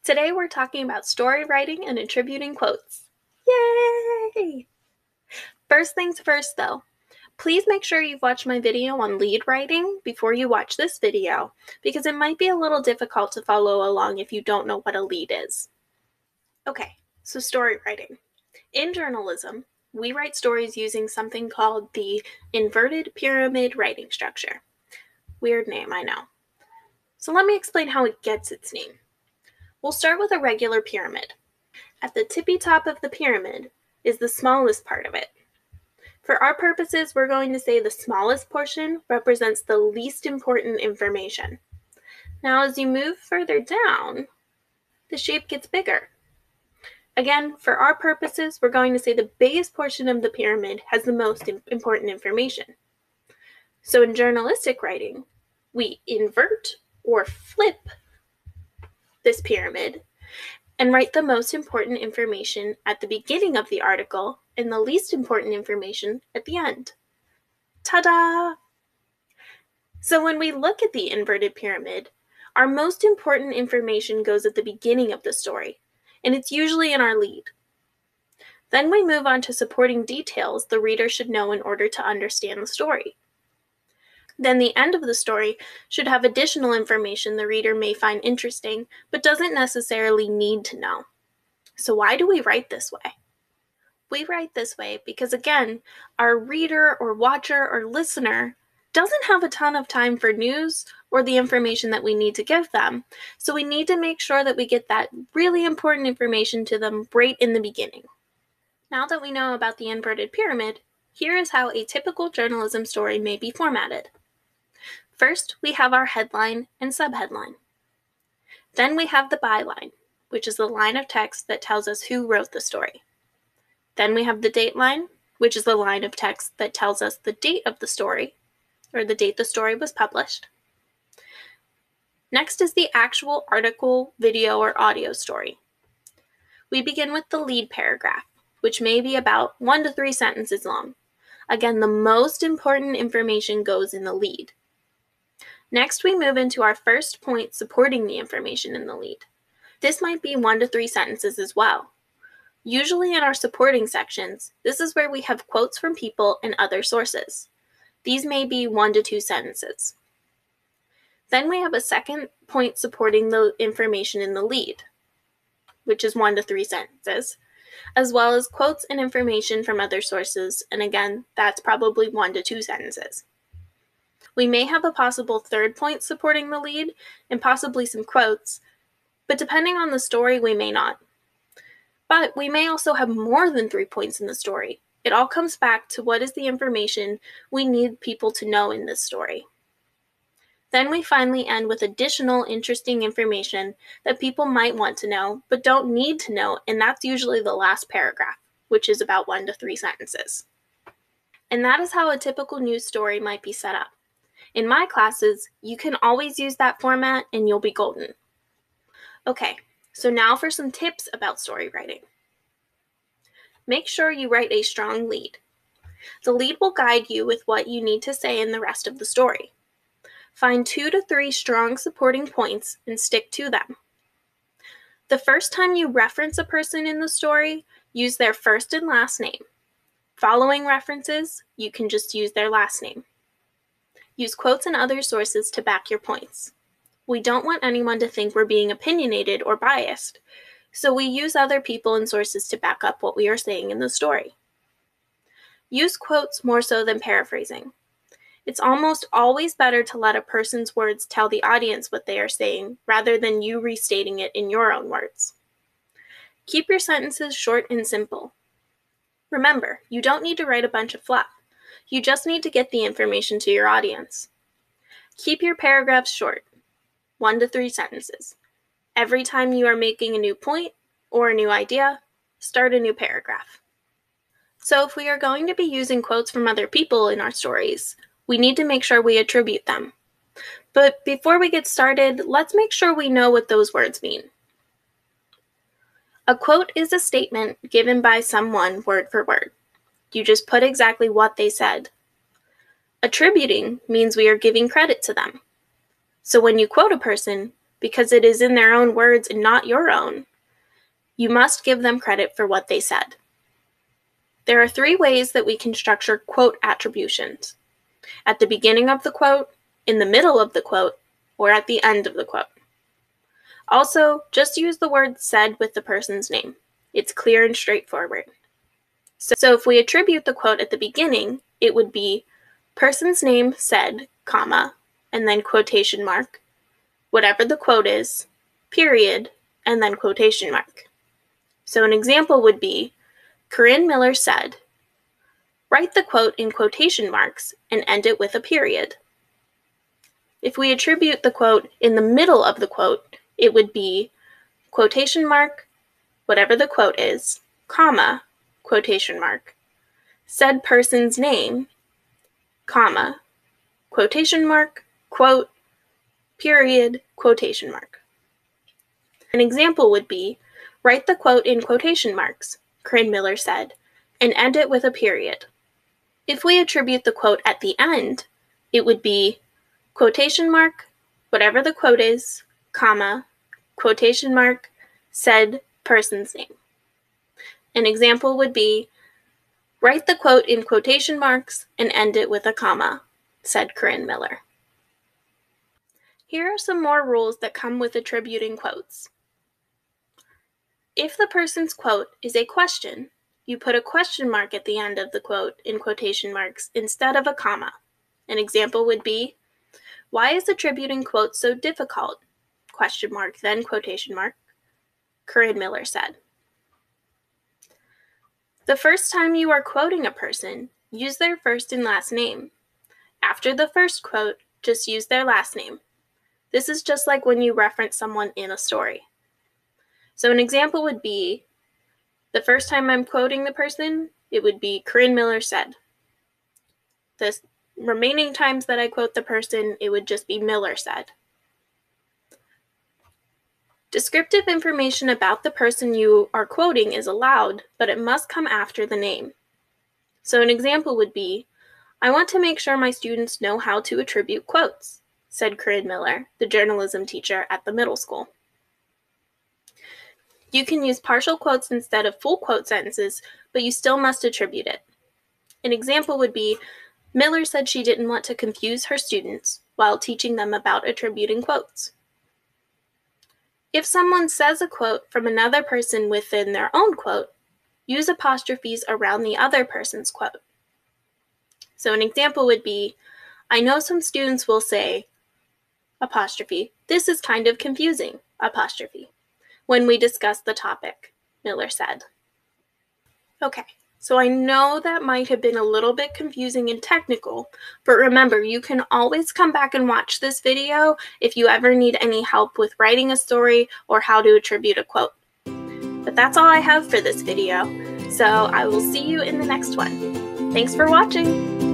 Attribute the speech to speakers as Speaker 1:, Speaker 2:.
Speaker 1: Today we're talking about story writing and attributing quotes. Yay! First things first though, please make sure you've watched my video on lead writing before you watch this video, because it might be a little difficult to follow along if you don't know what a lead is. Okay, so story writing. In journalism, we write stories using something called the inverted pyramid writing structure. Weird name, I know. So let me explain how it gets its name. We'll start with a regular pyramid. At the tippy top of the pyramid is the smallest part of it. For our purposes, we're going to say the smallest portion represents the least important information. Now, as you move further down, the shape gets bigger. Again, for our purposes, we're going to say the biggest portion of the pyramid has the most important information. So in journalistic writing, we invert or flip this pyramid and write the most important information at the beginning of the article and the least important information at the end. Ta-da! So when we look at the inverted pyramid, our most important information goes at the beginning of the story, and it's usually in our lead. Then we move on to supporting details the reader should know in order to understand the story. Then the end of the story should have additional information the reader may find interesting, but doesn't necessarily need to know. So why do we write this way? We write this way because, again, our reader or watcher or listener doesn't have a ton of time for news or the information that we need to give them. So we need to make sure that we get that really important information to them right in the beginning. Now that we know about the inverted pyramid, here is how a typical journalism story may be formatted. First, we have our headline and subheadline. Then we have the byline, which is the line of text that tells us who wrote the story. Then we have the dateline, which is the line of text that tells us the date of the story, or the date the story was published. Next is the actual article, video, or audio story. We begin with the lead paragraph, which may be about 1 to 3 sentences long. Again, the most important information goes in the lead. Next, we move into our first point supporting the information in the lead. This might be 1 to 3 sentences as well. Usually in our supporting sections, this is where we have quotes from people and other sources. These may be 1 to 2 sentences. Then we have a second point supporting the information in the lead, which is 1 to 3 sentences, as well as quotes and information from other sources, and again, that's probably 1 to 2 sentences. We may have a possible third point supporting the lead and possibly some quotes, but depending on the story, we may not. But we may also have more than 3 points in the story. It all comes back to what is the information we need people to know in this story. Then we finally end with additional interesting information that people might want to know, but don't need to know, and that's usually the last paragraph, which is about 1 to 3 sentences. And that is how a typical news story might be set up. In my classes, you can always use that format and you'll be golden. Okay, so now for some tips about story writing. Make sure you write a strong lead. The lead will guide you with what you need to say in the rest of the story. Find 2 to 3 strong supporting points and stick to them. The first time you reference a person in the story, use their first and last name. Following references, you can just use their last name. Use quotes and other sources to back your points. We don't want anyone to think we're being opinionated or biased, so we use other people and sources to back up what we are saying in the story. Use quotes more so than paraphrasing. It's almost always better to let a person's words tell the audience what they are saying rather than you restating it in your own words. Keep your sentences short and simple. Remember, you don't need to write a bunch of fluff. You just need to get the information to your audience. Keep your paragraphs short, 1 to 3 sentences. Every time you are making a new point or a new idea, start a new paragraph. So if we are going to be using quotes from other people in our stories, we need to make sure we attribute them. But before we get started, let's make sure we know what those words mean. A quote is a statement given by someone word for word. You just put exactly what they said. Attributing means we are giving credit to them. So when you quote a person, because it is in their own words and not your own. You must give them credit for what they said. There are 3 ways that we can structure quote attributions: at the beginning of the quote, in the middle of the quote, or at the end of the quote. Also, just use the word said with the person's name. It's clear and straightforward. So if we attribute the quote at the beginning, it would be person's name said, comma, and then quotation mark, whatever the quote is, period, and then quotation mark. So an example would be, Corinne Miller said, write the quote in quotation marks and end it with a period. If we attribute the quote in the middle of the quote, it would be quotation mark, whatever the quote is, comma, quotation mark, said person's name, comma, quotation mark, quote, period, quotation mark. An example would be, write the quote in quotation marks, Corinne Miller said, and end it with a period. If we attribute the quote at the end, it would be quotation mark, whatever the quote is, comma, quotation mark, said person's name. An example would be, write the quote in quotation marks and end it with a comma, said Corinne Miller. Here are some more rules that come with attributing quotes. If the person's quote is a question, you put a question mark at the end of the quote in quotation marks instead of a comma. An example would be, why is attributing quotes so difficult? Question mark, then quotation mark, Corinne Miller said. The first time you are quoting a person, use their first and last name. After the first quote, just use their last name. This is just like when you reference someone in a story. So an example would be, the first time I'm quoting the person, it would be Corinne Miller said. The remaining times that I quote the person, it would just be Miller said. Descriptive information about the person you are quoting is allowed, but it must come after the name. So an example would be, I want to make sure my students know how to attribute quotes, said Corinne Miller, the journalism teacher at the middle school. You can use partial quotes instead of full quote sentences, but you still must attribute it. An example would be, Miller said she didn't want to confuse her students while teaching them about attributing quotes. If someone says a quote from another person within their own quote, use apostrophes around the other person's quote. So an example would be, I know some students will say, apostrophe, this is kind of confusing, apostrophe, when we discuss the topic, Miller said. Okay, so I know that might have been a little bit confusing and technical, but remember, you can always come back and watch this video if you ever need any help with writing a story or how to attribute a quote. But that's all I have for this video, so I will see you in the next one. Thanks for watching!